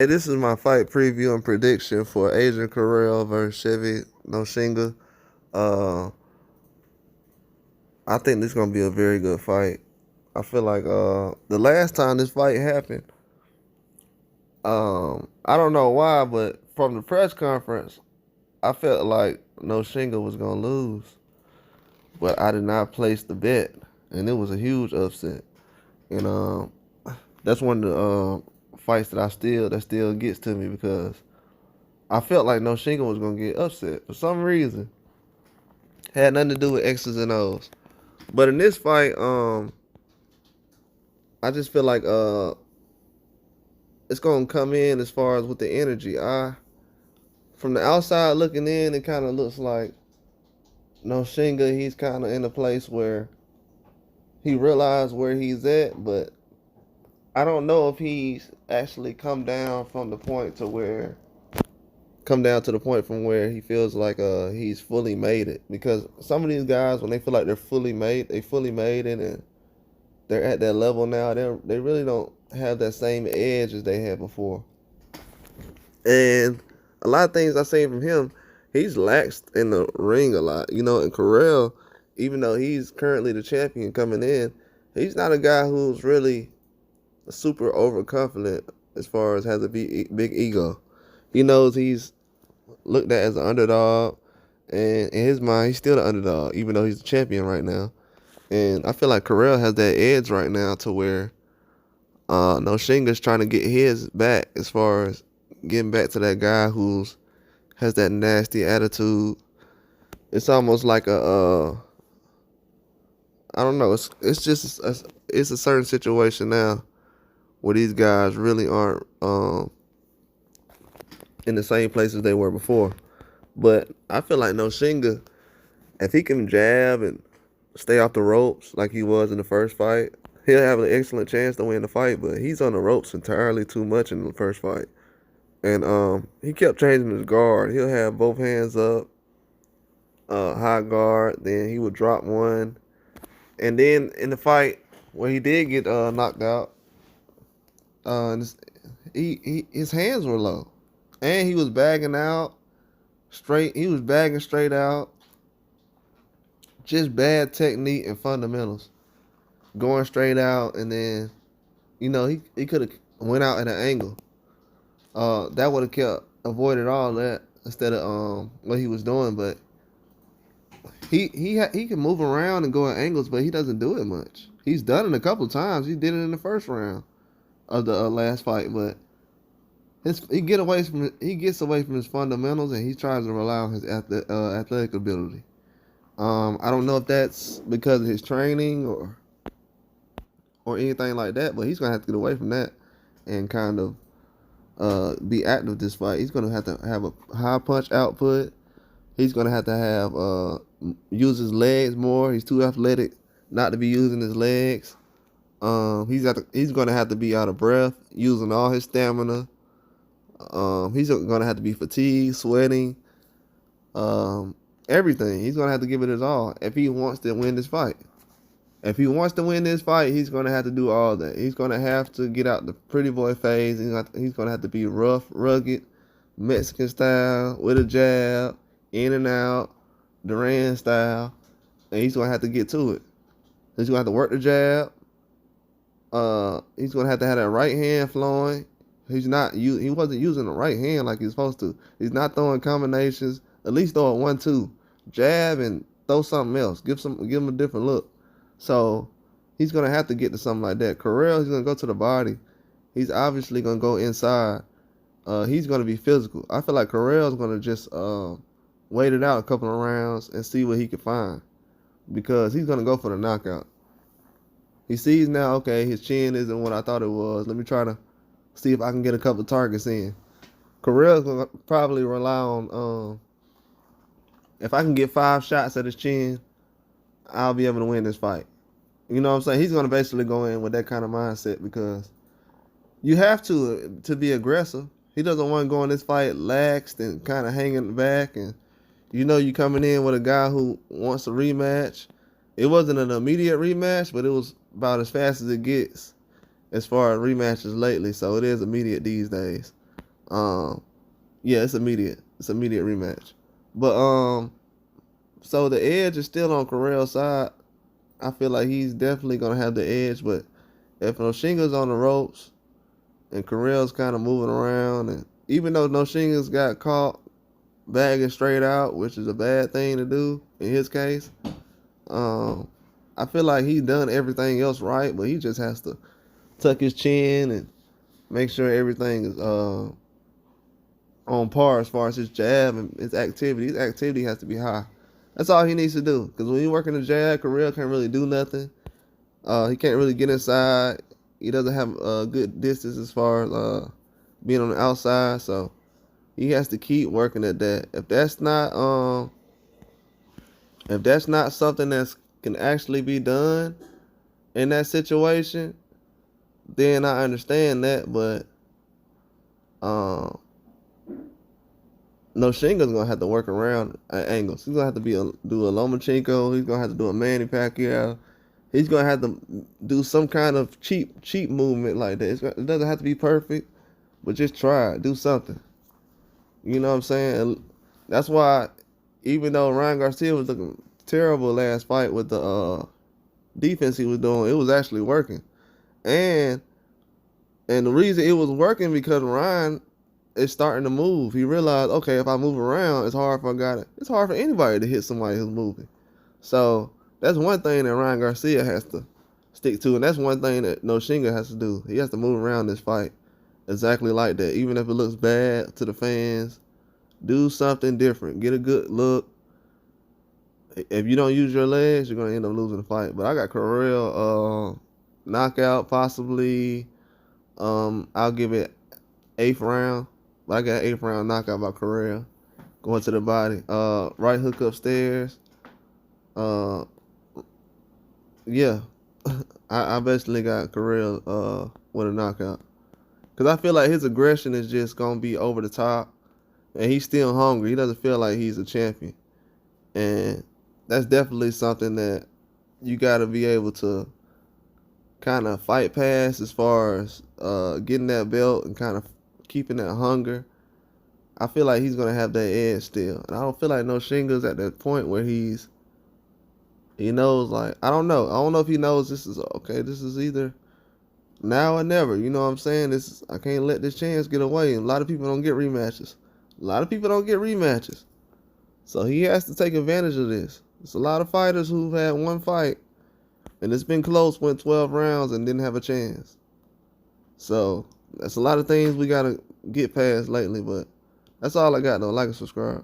Hey, this is my fight preview and prediction for Adrian Curiel versus Chevy Nontshinga. Uh, I think this is gonna be a very good fight. I feel like the last time this fight happened, I don't know why, but from the press conference, I felt like Nontshinga was gonna lose, but I did not place the bet, and it was a huge upset. And that's one of the fights that still gets to me because I felt like Nontshinga was gonna get upset for some reason. Had nothing to do with X's and O's. But in this fight, I just feel like it's gonna come in as far as with the energy. I From the outside looking in, it kind of looks like Nontshinga. He's kind of in a place where he realized where he's at, but I don't know if he's actually come down to the point from where he feels like he's fully made it. Because some of these guys, when they feel like they fully made it, and they're at that level now. They really don't have that same edge as they had before. And a lot of things I seen from him, he's laxed in the ring a lot. And Curiel, even though he's currently the champion coming in, he's not a guy who's really super overconfident as far as has a big ego. He knows he's looked at as an underdog, and in his mind, he's still the underdog, even though he's the champion right now. And I feel like Curiel has that edge right now to where Nonshinga's trying to get his back as far as getting back to that guy who's has that nasty attitude. It's almost like I don't know. It's a certain situation now where these guys really aren't in the same places they were before. But I feel like Nonshinga, if he can jab and stay off the ropes like he was in the first fight, he'll have an excellent chance to win the fight. But he's on the ropes entirely too much in the first fight. And he kept changing his guard. He'll have both hands up, high guard. Then he would drop one, and then in the fight where he did get knocked out, his hands were low, and he was bagging out straight. He was bagging straight out. Just bad technique and fundamentals. Going straight out, and then he could have went out at an angle. That would have kept avoided all that instead of what he was doing. But he can move around and go at angles, but he doesn't do it much. He's done it a couple of times. He did it in the first round of the last fight, but he gets away from his fundamentals, and he tries to rely on his athletic ability. I don't know if that's because of his training or anything like that, but he's gonna have to get away from that and kind of be active this fight. He's gonna have to have a high punch output. He's gonna have to have use his legs more. He's too athletic not to be using his legs. He's gonna have to be out of breath, using all his stamina. He's gonna have to be fatigued, sweating, everything. He's gonna have to give it his all if he wants to win this fight. If he wants to win this fight, he's going to have to do all that. He's going to have to get out the pretty boy phase. He's going to have to be rough, rugged, Mexican style, with a jab, in and out, Duran style. And he's going to have to get to it. He's going to have to work the jab. He's going to have that right hand flowing. He wasn't using the right hand like he's supposed to. He's not throwing combinations. At least throw a 1-2. Jab and throw something else. Give him a different look. So he's going to have to get to something like that. Curiel, he's going to go to the body. He's obviously going to go inside. He's going to be physical. I feel like Curiel's going to just wait it out a couple of rounds and see what he can find, because he's going to go for the knockout. He sees now, okay, his chin isn't what I thought it was. Let me try to see if I can get a couple of targets in. Curiel's going to probably rely on, if I can get 5 shots at his chin, I'll be able to win this fight. You know what I'm saying? He's going to basically go in with that kind of mindset, because you have to be aggressive. He doesn't want to go in this fight laxed and kind of hanging back. And you coming in with a guy who wants a rematch. It wasn't an immediate rematch, but it was about as fast as it gets as far as rematches lately. So it is immediate these days. Yeah, it's immediate. It's immediate rematch. But so the edge is still on Curiel's side. I feel like he's definitely gonna have the edge, but if Nontshinga's on the ropes and Curiel's kind of moving around, and even though Nontshinga's got caught bagging straight out, which is a bad thing to do in his case, I feel like he's done everything else right, but he just has to tuck his chin and make sure everything is on par as far as his jab and his activity. His activity has to be high. That's all he needs to do. Because when you're working the jab, Curiel can't really do nothing. He can't really get inside. He doesn't have a good distance as far as being on the outside. So he has to keep working at that. If that's not something that can actually be done in that situation, then I understand that. But Nontshinga's gonna have to work around angles. He's gonna have to do a Lomachenko. He's gonna have to do a Manny Pacquiao. He's gonna have to do some kind of cheap movement like that. It doesn't have to be perfect, but just try it. Do something. You know what I'm saying? And that's why, even though Ryan Garcia was looking terrible last fight with the defense he was doing, it was actually working. And the reason it was working because Ryan is starting to move. He realized, okay, if I move around, it's hard for anybody to hit somebody who's moving. So that's one thing that Ryan Garcia has to stick to, and that's one thing that Nontshinga has to do. He has to move around this fight exactly like that. Even if it looks bad to the fans, do something different. Get a good look. If you don't use your legs, you're going to end up losing the fight. But I got Curiel knockout, possibly. I'll give it 8th round. But I got 8th round knockout by Curiel. Going to the body. Right hook upstairs. Yeah. I basically got Curiel with a knockout. Because I feel like his aggression is just going to be over the top. And he's still hungry. He doesn't feel like he's a champion. And that's definitely something that you got to be able to kind of fight past as far as getting that belt and kind of keeping that hunger. I feel like he's going to have that edge still. And I don't feel like Nontshinga's at that point where he knows, like, I don't know. I don't know if he knows this is either now or never. You know what I'm saying? I can't let this chance get away. And a lot of people don't get rematches. So he has to take advantage of this. There's a lot of fighters who've had one fight, and it's been close, went 12 rounds, and didn't have a chance. So that's a lot of things we got to get past lately, but that's all I got, though. Like and subscribe.